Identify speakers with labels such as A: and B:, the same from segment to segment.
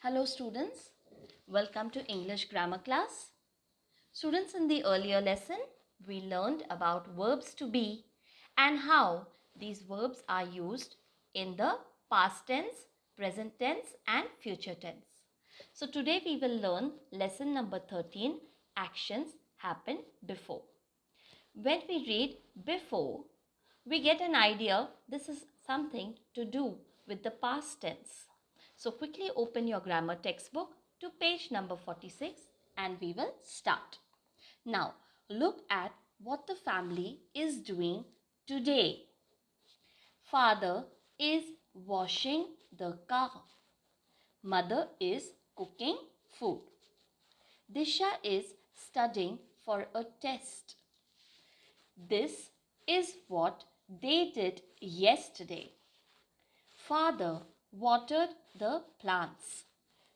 A: Hello students, welcome to English grammar class. Students, in the earlier lesson, we learned about verbs to be and how these verbs are used in the past tense, present tense and future tense. So today we will learn lesson number 13, actions happen before. When we read before, we get an idea this is something to do with the past tense. So quickly open your grammar textbook to page number 46 and we will start. Now look at what the family is doing today. Father is washing the car. Mother is cooking food. Disha is studying for a test. This is what they did yesterday. Father watered the plants.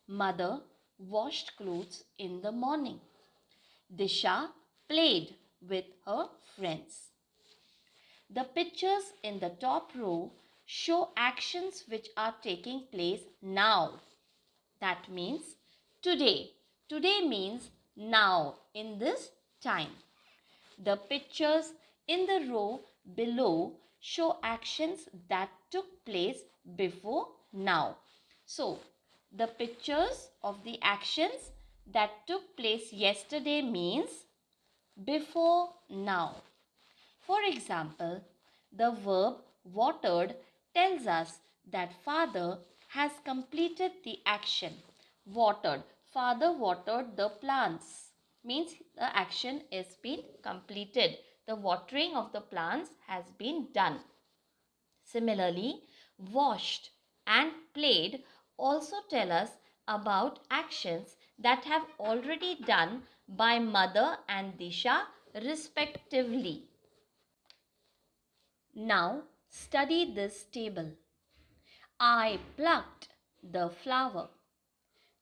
A: Mother washed clothes in the morning. Disha played with her friends. The pictures in the top row show actions which are taking place now. That means today. Today means now, in this time. The pictures in the row below show actions that took place before now. So, the pictures of the actions that took place yesterday means before now. For example, the verb watered tells us that father has completed the action. Watered. Father watered the plants. Means the action is been completed. The watering of the plants has been done. Similarly, washed and played also tell us about actions that have already done by mother and Disha respectively. Now study this table. I plucked the flower.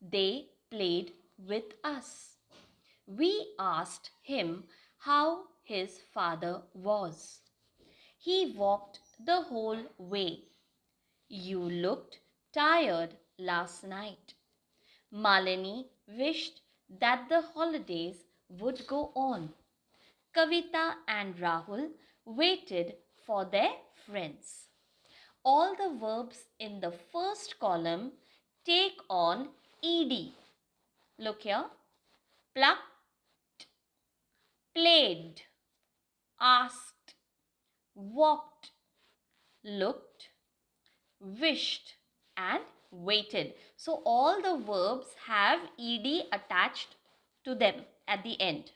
A: They played with us. We asked him how his father was. He walked the whole way. You looked tired last night. Malini wished that the holidays would go on. Kavita and Rahul waited for their friends. All the verbs in the first column take on ed. Look here. Plucked, played, asked, walked, looked, wished and waited. So all the verbs have ed attached to them at the end.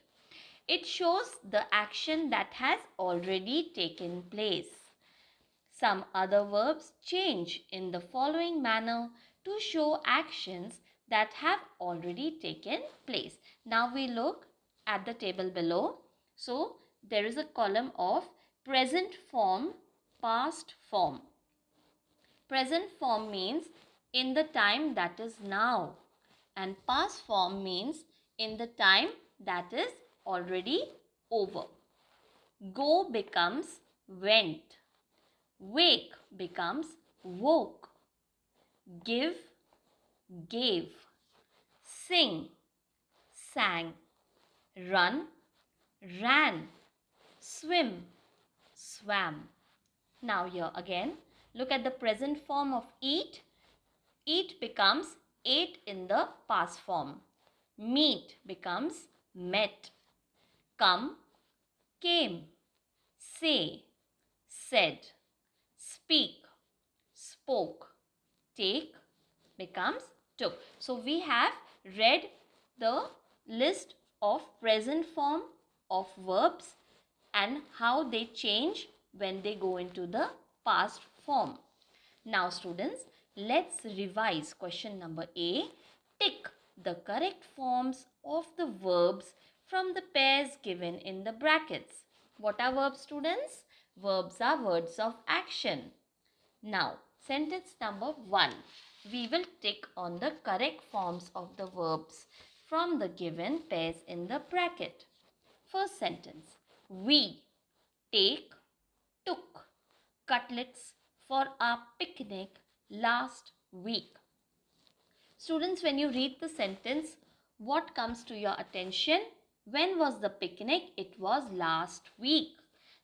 A: It shows the action that has already taken place. Some other verbs change in the following manner to show actions that have already taken place. Now we look at the table below. So there is a column of present form, past form. Present form means in the time that is now, and past form means in the time that is already over. Go becomes went. Wake becomes woke. Give, gave. Sing, sang. Run, ran. Swim, swam. Now here again, look at the present form of eat. Eat becomes ate in the past form. Meet becomes met. Come, came. Say, said. Speak, spoke. Take becomes took. So we have read the list of present form of verbs and how they change when they go into the past form. Now students, let's revise question number A. Tick the correct forms of the verbs from the pairs given in the brackets. What are verbs, students? Verbs are words of action. Now, sentence number 1. We will tick on the correct forms of the verbs from the given pairs in the bracket. First sentence. We take, took cutlets for our picnic last week. Students, when you read the sentence, what comes to your attention? When was the picnic? It was last week.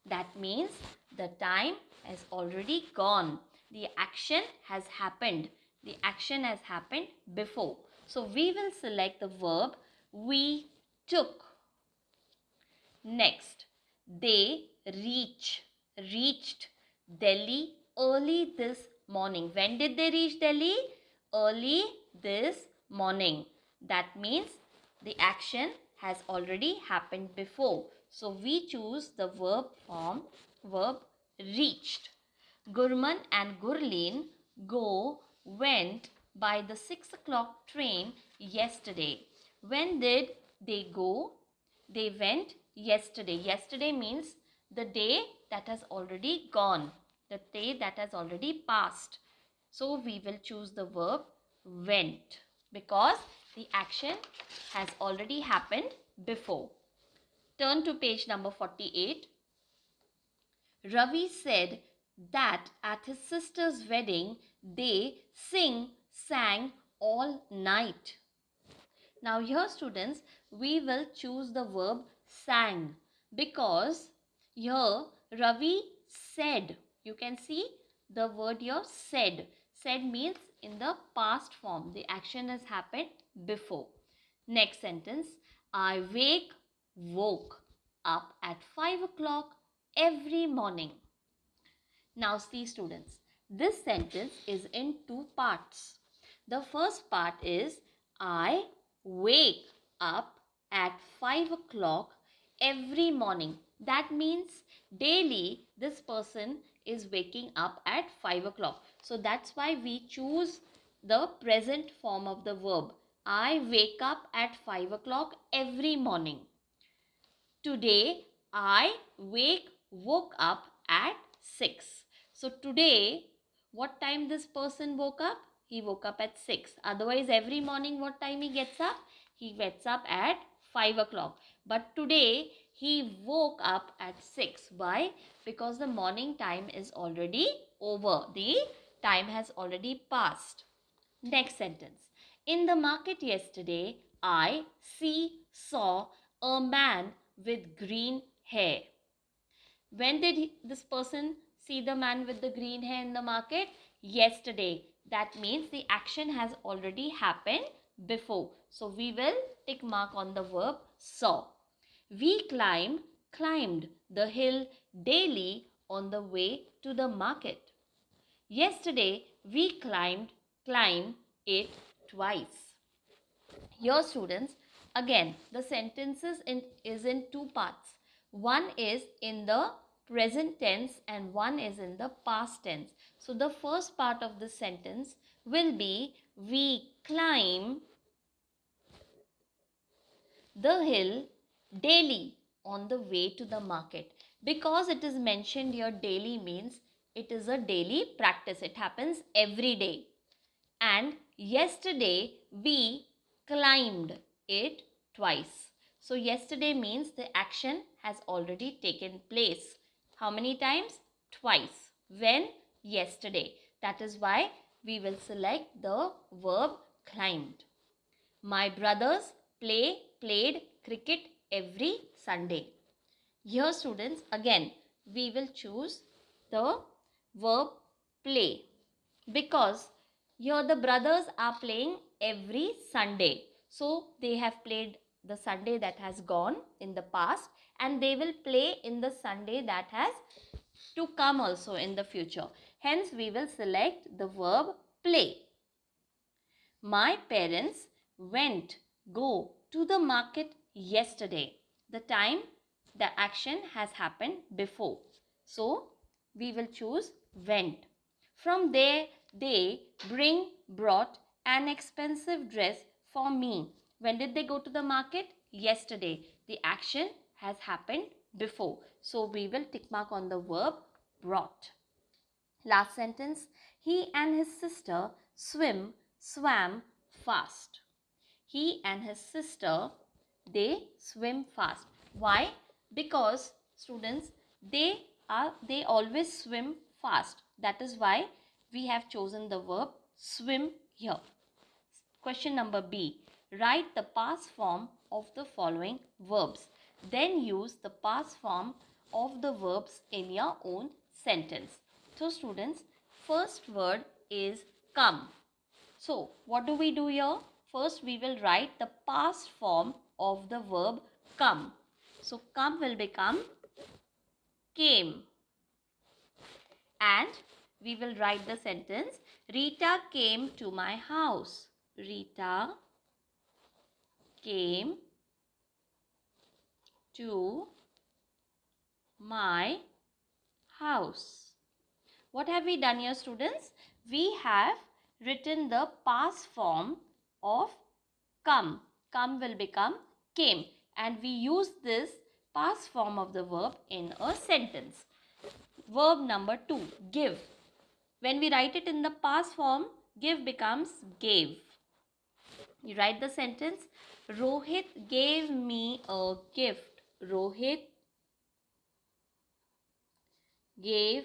A: That means the time has already gone. The action has happened. The action has happened before. So we will select the verb we took. Next, they reached Delhi early this morning. When did they reach Delhi? Early this morning. That means the action has already happened before. So we choose the verb form, verb reached. Gurman and Gurleen went by the 6 o'clock train yesterday. When did they go? They went yesterday. Yesterday means the day that has already gone, the day that has already passed. So we will choose the verb went because the action has already happened before. Turn to page number 48. Ravi said that at his sister's wedding they sang all night. Now here students, we will choose the verb sang because here Ravi said. You can see the word here said. Said means in the past form. The action has happened before. Next sentence, I woke up at 5 o'clock every morning. Now see students, this sentence is in two parts. The first part is I wake up at 5 o'clock every morning. That means daily this person is waking up at 5 o'clock. So that's why we choose the present form of the verb. I wake up at 5 o'clock every morning. Today I woke up at 6. So today, what time this person woke up? He woke up at 6. Otherwise, every morning what time he gets up? He gets up at 5 o'clock. But today, he woke up at 6. Why? Because the morning time is already over. The time has already passed. Next sentence. In the market yesterday, I saw a man with green hair. When did this person see the man with the green hair in the market? Yesterday. That means the action has already happened before. So we will tick mark on the verb saw. We climbed the hill daily on the way to the market. Yesterday we climbed it twice. Here students, again the sentences is in two parts. One is in the present tense and one is in the past tense. So the first part of the sentence will be we climb the hill daily on the way to the market. Because it is mentioned here daily means it is a daily practice. It happens every day. And yesterday we climbed it twice. So yesterday means the action has already taken place. How many times? Twice. When? Yesterday. That is why we will select the verb climbed. My brothers played cricket every Sunday. Here students, again we will choose the verb play because here the brothers are playing every Sunday. So they have played the Sunday that has gone in the past and they will play in the Sunday that has to come also in the future. Hence we will select the verb play. My parents go to the market yesterday. The time, the action has happened before. So we will choose went. From there, they brought an expensive dress for me. When did they go to the market? Yesterday. The action has happened before. So we will tick mark on the verb brought. Last sentence. He and his sister swam fast. He and his sister, they swim fast. Why? Because students, they always swim fast. That is why we have chosen the verb swim here. Question number B. Write the past form of the following verbs. Then use the past form of the verbs in your own sentence. So students, first word is come. So what do we do here? First we will write the past form of the verb come. So come will become came. And we will write the sentence, Rita came to my house. Rita came to my house. What have we done here, students? We have written the past form of come. Come will become came. And we use this past form of the verb in a sentence. Verb number 2, give. When we write it in the past form, give becomes gave. You write the sentence, Rohit gave me a gift. Rohit gave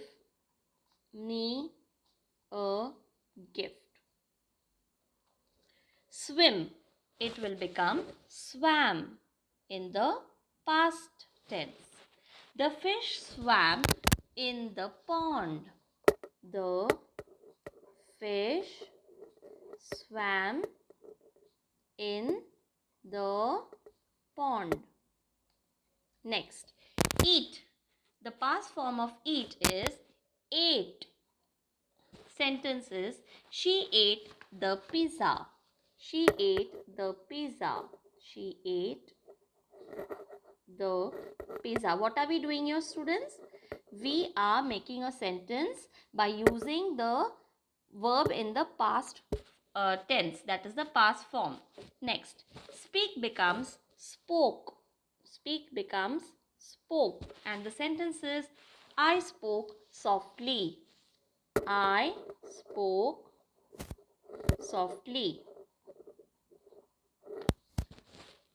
A: me a gift. Swim, it will become swam in the past tense. The fish swam in the pond. The fish swam in the pond. Next, eat. The past form of eat is ate. Sentence is, she ate the pizza. She ate the pizza. She ate the pizza. What are we doing here, students? We are making a sentence by using the verb in the past tense, that is the past form. Next, speak becomes spoke. Speak becomes spoke. And the sentence is, I spoke softly. I spoke softly.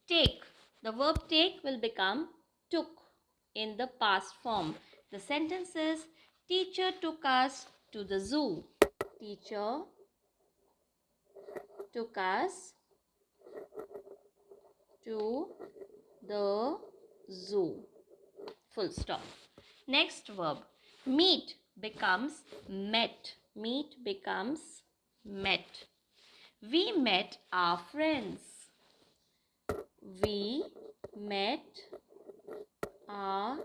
A: Take. The verb take will become took in the past form. The sentence is, teacher took us to the zoo. Teacher took us to the zoo. Full stop. Next verb, meet becomes met. Meet becomes met. We met our friends. We met our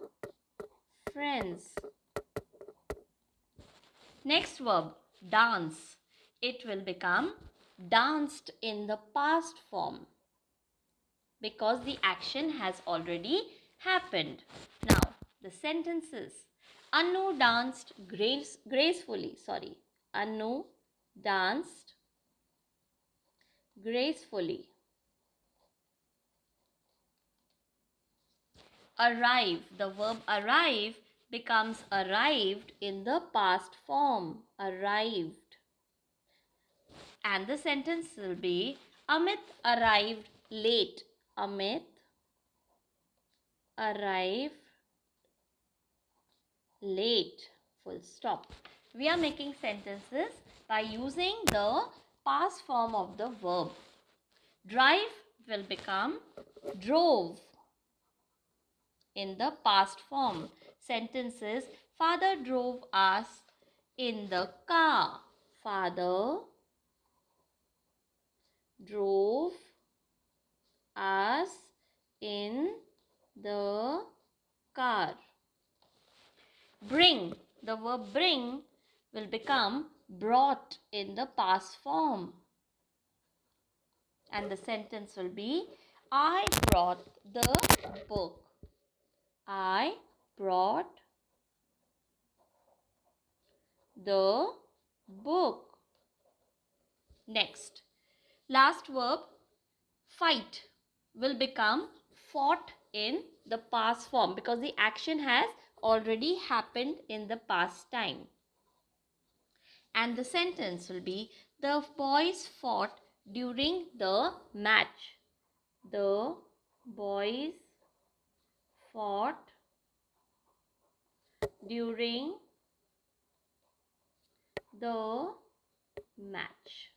A: friends. Next verb, dance. It will become danced in the past form because the action has already happened. Now, the sentences. Anu danced gracefully. Anu danced gracefully. Arrive. The verb arrive becomes arrived in the past form. Arrived. And the sentence will be, Amit arrived late. Amit arrived late. Full stop. We are making sentences by using the past form of the verb. Drive will become drove in the past form. Sentences, father drove us in the car. Father drove us in the car. Bring. The verb bring will become brought in the past form. And the sentence will be, I brought the book. I brought the book. Next, last verb, fight will become fought in the past form because the action has already happened in the past time. And the sentence will be, the boys fought during the match. The boys fought during the match.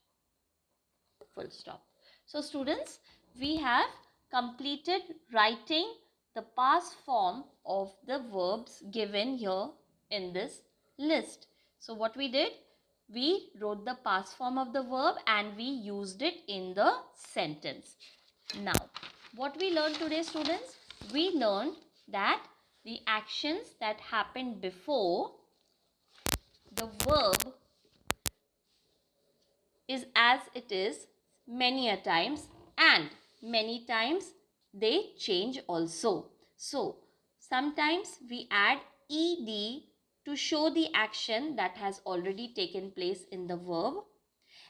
A: full stop. So students, we have completed writing the past form of the verbs given here in this list. So what we did? We wrote the past form of the verb and we used it in the sentence. Now, what we learned today, students? We learned that the actions that happened before the verb is as it is many a times, and many times they change also. So, sometimes we add ed to show the action that has already taken place in the verb,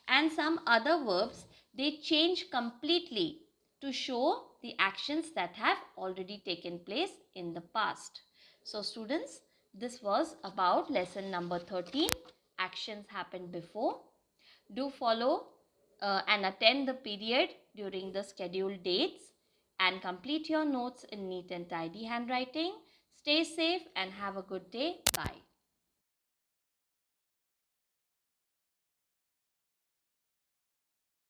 A: and some other verbs they change completely to show the actions that have already taken place in the past. So students, this was about lesson number 13, actions happened before. Do follow and attend the period during the scheduled dates and complete your notes in neat and tidy handwriting. Stay safe and have a good day. Bye.